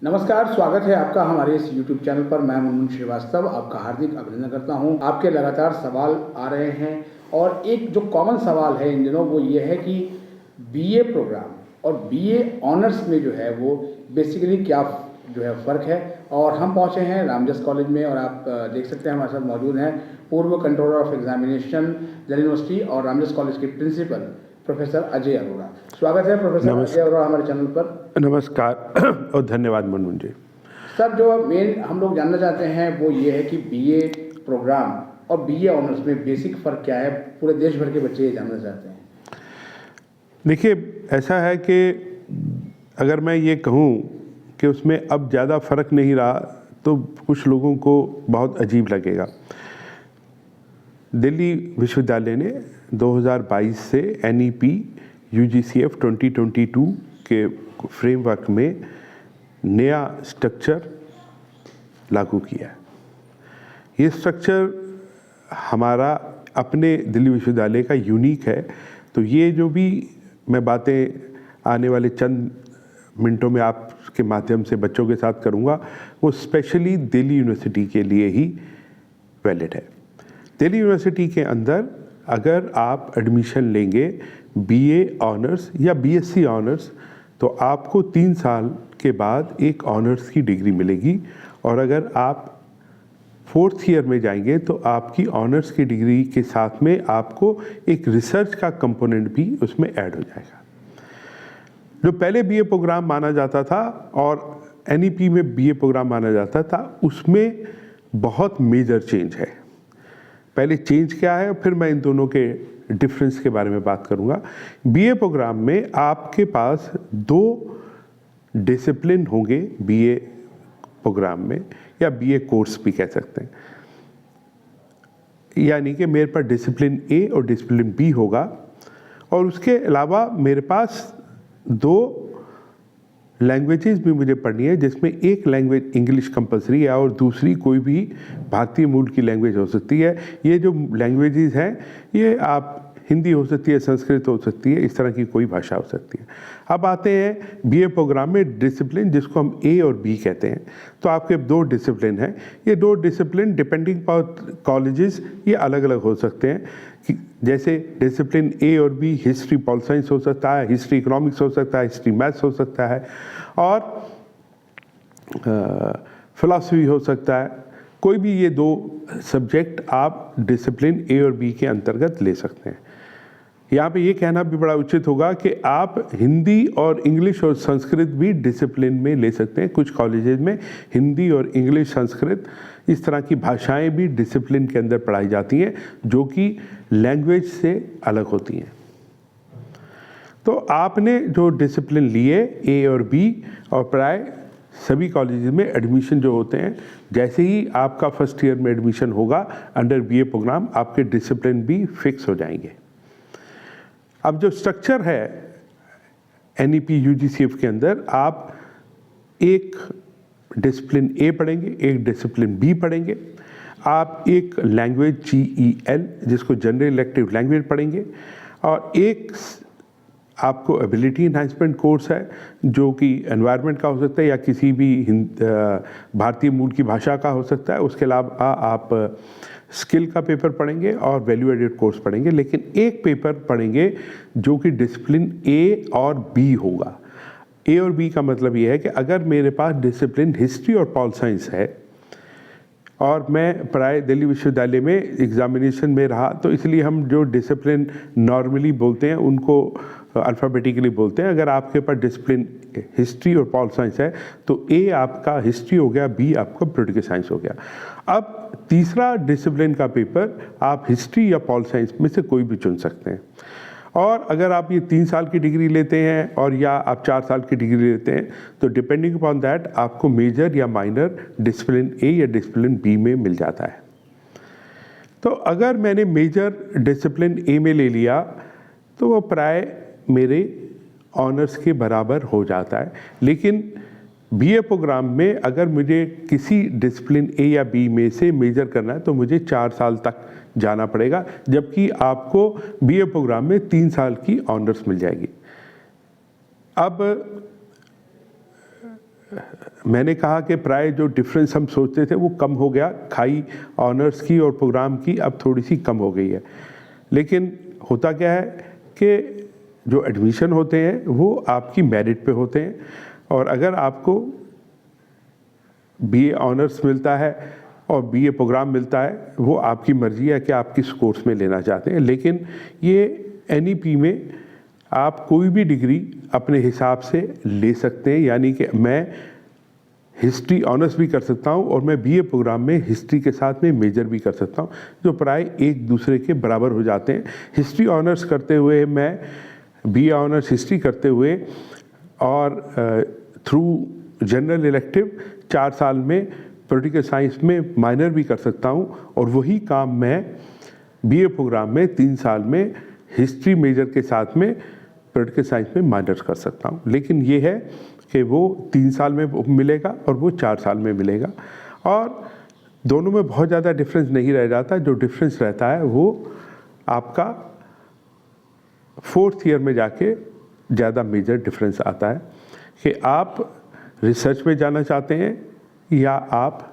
नमस्कार, स्वागत है आपका हमारे इस YouTube चैनल पर। मैं मुनमुन श्रीवास्तव आपका हार्दिक अभिनंदन करता हूं। आपके लगातार सवाल आ रहे हैं और एक जो कॉमन सवाल है इन दिनों वो ये है कि बीए प्रोग्राम और बीए ऑनर्स में जो है वो बेसिकली क्या जो है फ़र्क है। और हम पहुंचे हैं रामजस कॉलेज में और आप देख सकते हैं हमारे साथ मौजूद हैं पूर्व controller of examination Delhi university और रामजस कॉलेज के प्रिंसिपल प्रोफेसर अजय अरोड़ा। स्वागत है प्रोफेसर अजय अरोड़ा हमारे चैनल पर। नमस्कार और धन्यवाद मनमोहन जी। सर, जो मेन हम लोग जानना चाहते हैं वो ये है कि बीए प्रोग्राम और बीए ऑनर्स में बेसिक फ़र्क क्या है, पूरे देश भर के बच्चे ये जानना चाहते हैं। देखिए, ऐसा है कि अगर मैं ये कहूँ कि उसमें अब ज़्यादा फ़र्क नहीं रहा तो कुछ लोगों को बहुत अजीब लगेगा। दिल्ली विश्वविद्यालय ने 2022 से NEP UGCF 2022 के फ्रेमवर्क में नया स्ट्रक्चर लागू किया है। ये स्ट्रक्चर हमारा अपने दिल्ली विश्वविद्यालय का यूनिक है। तो ये जो भी मैं बातें आने वाले चंद मिनटों में आपके माध्यम से बच्चों के साथ करूँगा वो स्पेशली दिल्ली यूनिवर्सिटी के लिए ही वैलिड है। दिल्ली यूनिवर्सिटी के अंदर अगर आप एडमिशन लेंगे BA ऑनर्स या BSc ऑनर्स तो आपको 3 साल के बाद एक ऑनर्स की डिग्री मिलेगी और अगर आप 4th ईयर में जाएंगे तो आपकी ऑनर्स की डिग्री के साथ में आपको एक रिसर्च का कंपोनेंट भी उसमें ऐड हो जाएगा। जो पहले BA प्रोग्राम माना जाता था और NEP में BA प्रोग्राम माना जाता था उसमें बहुत मेजर चेंज है। पहले चेंज क्या है फिर मैं इन दोनों के डिफरेंस के बारे में बात करूंगा। BA प्रोग्राम में आपके पास 2 डिसिप्लिन होंगे BA प्रोग्राम में, या BA कोर्स भी कह सकते हैं। यानी कि मेरे पास डिसिप्लिन A और डिसिप्लिन B होगा और उसके अलावा मेरे पास 2 लैंग्वेजेस भी मुझे पढ़नी है, जिसमें एक लैंग्वेज इंग्लिश कंपलसरी है और दूसरी कोई भी भारतीय मूल की लैंग्वेज हो सकती है। ये जो लैंग्वेजेस हैं ये आप हिंदी हो सकती है, संस्कृत हो सकती है, इस तरह की कोई भाषा हो सकती है। अब आते हैं BA प्रोग्राम में डिसिप्लिन, जिसको हम A और B कहते हैं। तो आपके 2 डिसिप्लिन हैं। ये 2 डिसिप्लिन डिपेंडिंग पर कॉलेजेस ये अलग अलग हो सकते हैं। जैसे डिसिप्लिन A और B हिस्ट्री पॉल साइंस हो सकता है, हिस्ट्री इकोनॉमिक्स हो सकता है, हिस्ट्री मैथ्स हो सकता है और फिलॉसफी हो सकता है। कोई भी ये 2 सब्जेक्ट आप डिसिप्लिन A और B के अंतर्गत ले सकते हैं। यहाँ पे ये कहना भी बड़ा उचित होगा कि आप हिंदी और इंग्लिश और संस्कृत भी डिसिप्लिन में ले सकते हैं। कुछ कॉलेजेस में हिंदी और इंग्लिश, संस्कृत इस तरह की भाषाएं भी डिसिप्लिन के अंदर पढ़ाई जाती हैं जो कि लैंग्वेज से अलग होती हैं। तो आपने जो डिसिप्लिन लिए A और B और प्राय सभी कॉलेजेस में एडमिशन जो होते हैं, जैसे ही आपका फर्स्ट ईयर में एडमिशन होगा अंडर BA प्रोग्राम आपके डिसिप्लिन भी फिक्स हो जाएंगे। अब जो स्ट्रक्चर है NEP UGCF के अंदर, आप एक डिसिप्लिन A पढ़ेंगे, एक डिसिप्लिन B पढ़ेंगे, आप एक लैंग्वेज GEL जिसको जनरल इलेक्टिव लैंग्वेज पढ़ेंगे और एक आपको एबिलिटी इन्हांसमेंट कोर्स है जो कि एनवायरनमेंट का हो सकता है या किसी भी भारतीय मूल की भाषा का हो सकता है। उसके अलावा आप स्किल का पेपर पढ़ेंगे और वैल्यू एडेड कोर्स पढ़ेंगे, लेकिन एक पेपर पढ़ेंगे जो कि डिसिप्लिन A और B होगा। A और B का मतलब ये है कि अगर मेरे पास डिसिप्लिन हिस्ट्री और पॉल साइंस है और मैं प्राय दिल्ली विश्वविद्यालय में एग्जामिनेशन में रहा, तो इसलिए हम जो डिसिप्लिन नॉर्मली बोलते हैं उनको अल्फ़ाबेटिकली बोलते हैं। अगर आपके पास डिसिप्लिन हिस्ट्री और पॉल साइंस है तो A आपका हिस्ट्री हो गया, B आपका पॉलिटिकल साइंस हो गया। अब तीसरा डिसिप्लिन का पेपर आप हिस्ट्री या पॉल साइंस में से कोई भी चुन सकते हैं। और अगर आप ये 3 साल की डिग्री लेते हैं और या आप 4 साल की डिग्री लेते हैं तो डिपेंडिंग अपॉन दैट आपको मेजर या माइनर डिसिप्लिन A या डिसिप्लिन B में मिल जाता है। तो अगर मैंने मेजर डिसिप्लिन A में ले लिया तो वो प्राय मेरे ऑनर्स के बराबर हो जाता है। लेकिन BA प्रोग्राम में अगर मुझे किसी डिसिप्लिन A या B में से मेजर करना है तो मुझे 4 साल तक जाना पड़ेगा, जबकि आपको BA प्रोग्राम में 3 साल की ऑनर्स मिल जाएगी। अब मैंने कहा कि प्राय जो डिफरेंस हम सोचते थे वो कम हो गया, खाई ऑनर्स की और प्रोग्राम की अब थोड़ी सी कम हो गई है। लेकिन होता क्या है कि जो एडमिशन होते हैं वो आपकी मेरिट पे होते हैं, और अगर आपको बीए ऑनर्स मिलता है और बीए प्रोग्राम मिलता है, वो आपकी मर्जी है कि आप किस कोर्स में लेना चाहते हैं। लेकिन ये एनईपी में आप कोई भी डिग्री अपने हिसाब से ले सकते हैं, यानी कि मैं हिस्ट्री ऑनर्स भी कर सकता हूं और मैं बीए प्रोग्राम में हिस्ट्री के साथ में मेजर भी कर सकता हूं, जो प्राय एक दूसरे के बराबर हो जाते हैं। हिस्ट्री ऑनर्स करते हुए मैं बीए ऑनर्स हिस्ट्री करते हुए और थ्रू जनरल इलेक्टिव 4 साल में पॉलिटिकल साइंस में माइनर भी कर सकता हूं, और वही काम मैं बीए प्रोग्राम में 3 साल में हिस्ट्री मेजर के साथ में पॉलिटिकल साइंस में माइनर कर सकता हूं। लेकिन ये है कि वो 3 साल में मिलेगा और वो 4 साल में मिलेगा, और दोनों में बहुत ज़्यादा डिफरेंस नहीं रह जाता। जो डिफरेंस रहता है वो आपका 4th ईयर में जाके ज़्यादा मेजर डिफरेंस आता है कि आप रिसर्च में जाना चाहते हैं या आप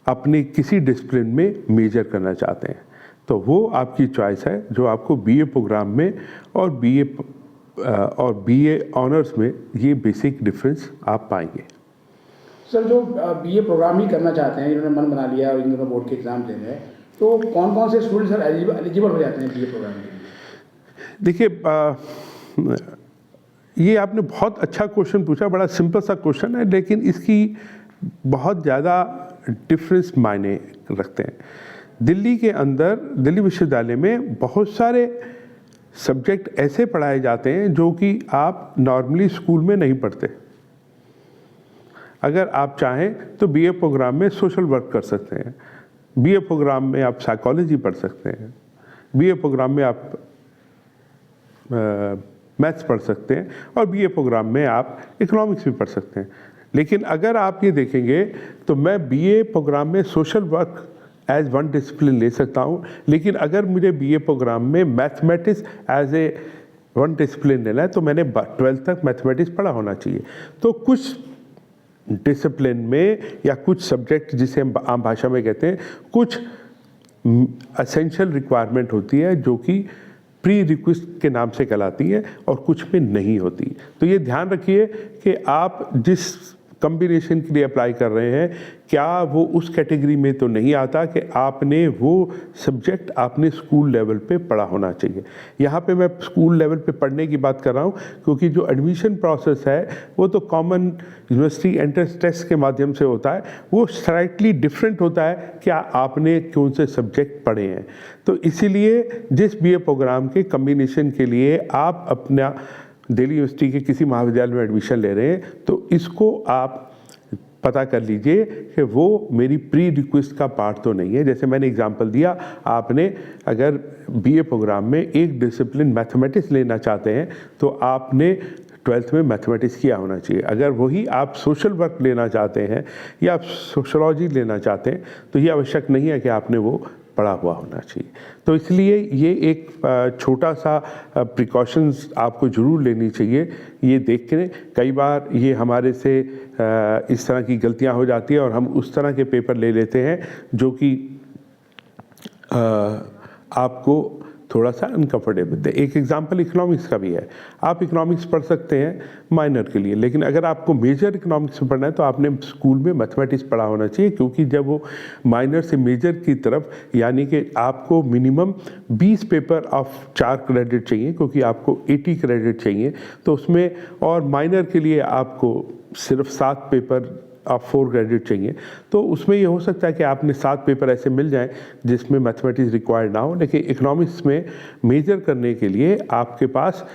अपने किसी डिसिप्लिन में मेजर करना चाहते हैं। तो वो आपकी चॉइस है, जो आपको बीए प्रोग्राम में और बीए ऑनर्स में ये बेसिक डिफरेंस आप पाएंगे। सर, जो बीए प्रोग्राम ही करना चाहते हैं, जिन्होंने मन बना लिया और इन दोनों बोर्ड के एग्जाम दे रहे हैं, तो कौन कौन से स्टूडेंट सर एलिजिबल हो जाते हैं बीए प्रोग्राम के लिए? देखिए, ये आपने बहुत अच्छा क्वेश्चन पूछा, बड़ा सिंपल सा क्वेश्चन है, लेकिन इसकी बहुत ज़्यादा डिफरेंस मायने रखते हैं। दिल्ली के अंदर दिल्ली विश्वविद्यालय में बहुत सारे सब्जेक्ट ऐसे पढ़ाए जाते हैं जो कि आप नॉर्मली स्कूल में नहीं पढ़ते। अगर आप चाहें तो बीए प्रोग्राम में सोशल वर्क कर सकते हैं, बीए प्रोग्राम में आप साइकोलॉजी पढ़ सकते हैं, बीए प्रोग्राम में आप मैथ्स पढ़ सकते हैं, और बीए प्रोग्राम में आप इकोनॉमिक्स भी पढ़ सकते हैं। लेकिन अगर आप ये देखेंगे तो मैं बीए प्रोग्राम में social work as one discipline ले सकता हूँ, लेकिन अगर मुझे बीए प्रोग्राम में mathematics as a one discipline लेना है तो मैंने 12th तक मैथमेटिक्स पढ़ा होना चाहिए। तो कुछ डिसिप्लिन में या कुछ सब्जेक्ट जिसे हम आम भाषा में कहते हैं, कुछ एसेंशियल रिक्वायरमेंट होती है जो कि प्री रिक्वेस्ट के नाम से कहलाती है और कुछ में नहीं होती। तो ये ध्यान रखिए कि आप जिस कॉम्बिनेशन के लिए अप्लाई कर रहे हैं, क्या वो उस कैटेगरी में तो नहीं आता कि आपने वो सब्जेक्ट आपने स्कूल लेवल पे पढ़ा होना चाहिए। यहाँ पे मैं स्कूल लेवल पे पढ़ने की बात कर रहा हूँ क्योंकि जो एडमिशन प्रोसेस है वो तो कॉमन यूनिवर्सिटी एंट्रेंस टेस्ट के माध्यम से होता है, वो स्लाइटली डिफरेंट होता है क्या आपने कौन से सब्जेक्ट पढ़े हैं। तो इसीलिए जिस बीए प्रोग्राम के कॉम्बिनेशन के लिए आप अपना दिल्ली यूनिवर्सिटी के किसी महाविद्यालय में एडमिशन ले रहे हैं तो इसको आप पता कर लीजिए कि वो मेरी प्री रिक्वेस्ट का पार्ट तो नहीं है। जैसे मैंने एग्जांपल दिया, आपने अगर बीए प्रोग्राम में एक डिसिप्लिन मैथमेटिक्स लेना चाहते हैं तो आपने 12th में मैथमेटिक्स किया होना चाहिए। अगर वही आप सोशल वर्क लेना चाहते हैं या आप सोशलॉजी लेना चाहते हैं तो ये आवश्यक नहीं है कि आपने वो पढ़ा हुआ होना चाहिए। तो इसलिए ये एक छोटा सा प्रिकॉशंस आपको ज़रूर लेनी चाहिए। ये देख के कई बार ये हमारे से इस तरह की गलतियां हो जाती है और हम उस तरह के पेपर ले लेते हैं जो कि आपको थोड़ा सा अनकम्फर्टेबल दे। एक एग्जांपल इकोनॉमिक्स का भी है। आप इकोनॉमिक्स पढ़ सकते हैं माइनर के लिए, लेकिन अगर आपको मेजर इकोनॉमिक्स में पढ़ना है तो आपने स्कूल में मैथमेटिक्स पढ़ा होना चाहिए, क्योंकि जब वो माइनर से मेजर की तरफ, यानी कि आपको मिनिमम 20 पेपर ऑफ 4 क्रेडिट चाहिए क्योंकि आपको 80 क्रेडिट चाहिए, तो उसमें और माइनर के लिए आपको सिर्फ 7 पेपर आप 4 क्रेडिट चाहिए। तो उसमें ये हो सकता है कि आपने 7 पेपर ऐसे मिल जाएं जिसमें मैथमेटिक्स रिक्वायर्ड ना हो, लेकिन इकोनॉमिक्स में मेजर करने के लिए आपके पास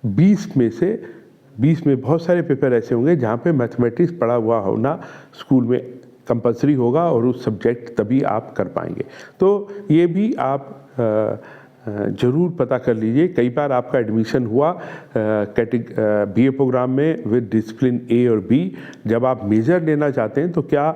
20 में बहुत सारे पेपर ऐसे होंगे जहाँ पे मैथमेटिक्स पढ़ा हुआ होना स्कूल में कंपलसरी होगा और उस सब्जेक्ट तभी आप कर पाएंगे। तो ये भी आप ज़रूर पता कर लीजिए। कई बार आपका एडमिशन हुआ बीए प्रोग्राम में विद डिसिप्लिन ए और बी, जब आप मेजर लेना चाहते हैं तो क्या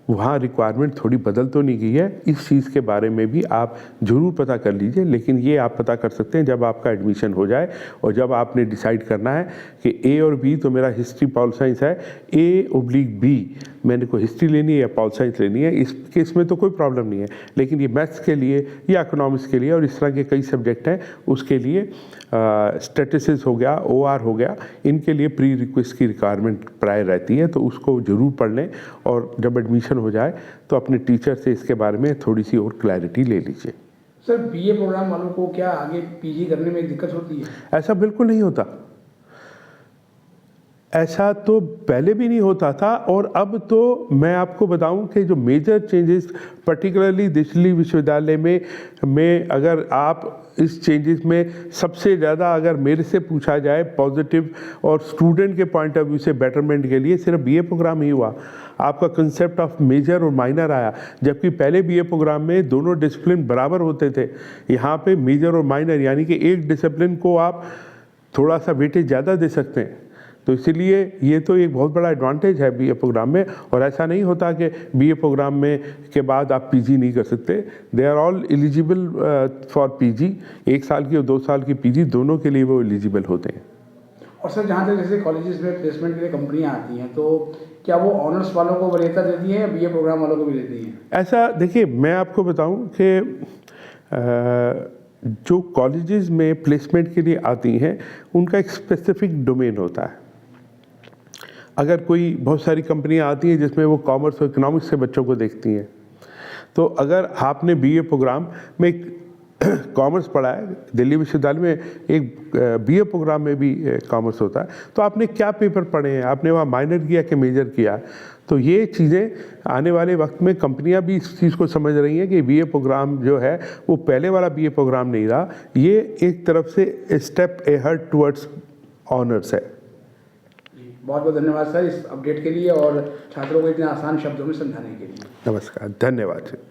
वहाँ रिक्वायरमेंट थोड़ी बदल तो नहीं गई है, इस चीज़ के बारे में भी आप ज़रूर पता कर लीजिए। लेकिन ये आप पता कर सकते हैं जब आपका एडमिशन हो जाए और जब आपने डिसाइड करना है कि ए और बी, तो मेरा हिस्ट्री पॉल साइंस है, A/B मैंने को हिस्ट्री लेनी है या पॉल साइंस लेनी है, इस केस में तो कोई प्रॉब्लम नहीं है। लेकिन ये मैथ्स के लिए या इकोनॉमिक्स के लिए और इस तरह के कई सब्जेक्ट हैं, उसके लिए स्टैटिस्टिक्स हो गया, OR हो गया, इनके लिए प्री रिक्वेस्ट की रिक्वायरमेंट प्राय रहती है, तो उसको ज़रूर पढ़ लें और जब एडमिशन हो जाए तो अपने टीचर से इसके बारे में थोड़ी सी और क्लैरिटी ले लीजिए। सर BA प्रोग्राम वालों को क्या आगे PG करने में दिक्कत होती है? ऐसा बिल्कुल नहीं होता, ऐसा तो पहले भी नहीं होता था। और अब तो मैं आपको बताऊं कि जो मेजर चेंजेस पर्टिकुलरली दिल्ली विश्वविद्यालय में अगर आप इस चेंजेस में सबसे ज़्यादा अगर मेरे से पूछा जाए पॉजिटिव और स्टूडेंट के पॉइंट ऑफ व्यू से बेटरमेंट के लिए, सिर्फ BA प्रोग्राम ही हुआ। आपका कंसेप्ट ऑफ मेजर और माइनर आया, जबकि पहले BA प्रोग्राम में दोनों डिसिप्लिन बराबर होते थे। यहाँ पे मेजर और माइनर यानी कि एक डिसिप्लिन को आप थोड़ा सा वेटेज ज़्यादा दे सकते हैं। तो इसीलिए ये तो एक बहुत बड़ा एडवांटेज है BA प्रोग्राम में। और ऐसा नहीं होता कि BA प्रोग्राम में के बाद आप PG नहीं कर सकते। They are all eligible for PG, 1 साल की और 2 साल की PG दोनों के लिए वो एलिजिबल होते हैं। और सर जहाँ तक जैसे कॉलेजेस में प्लेसमेंट के लिए कंपनियाँ आती हैं, तो क्या वो ऑनर्स वालों को वरीयता देती हैं या BA प्रोग्राम वालों को भी देती हैं? ऐसा देखिए, मैं आपको बताऊं कि जो कॉलेजेस में प्लेसमेंट के लिए आती हैं उनका एक स्पेसिफिक डोमेन होता है। अगर कोई बहुत सारी कंपनियां आती हैं जिसमें वो कॉमर्स और इकोनॉमिक्स के बच्चों को देखती हैं, तो अगर आपने BA प्रोग्राम में कॉमर्स पढ़ा है, दिल्ली विश्वविद्यालय में एक BA प्रोग्राम में भी कॉमर्स होता है, तो आपने क्या पेपर पढ़े हैं, आपने वहाँ माइनर किया कि मेजर किया, तो ये चीज़ें आने वाले वक्त में कंपनियां भी इस चीज़ को समझ रही हैं कि BA प्रोग्राम जो है वो पहले वाला BA प्रोग्राम नहीं रहा, ये एक तरफ से स्टेप अहेड टुवर्ड्स ऑनर्स है। बहुत बहुत धन्यवाद सर इस अपडेट के लिए और छात्रों को इतने आसान शब्दों में समझाने के लिए। नमस्कार, धन्यवाद।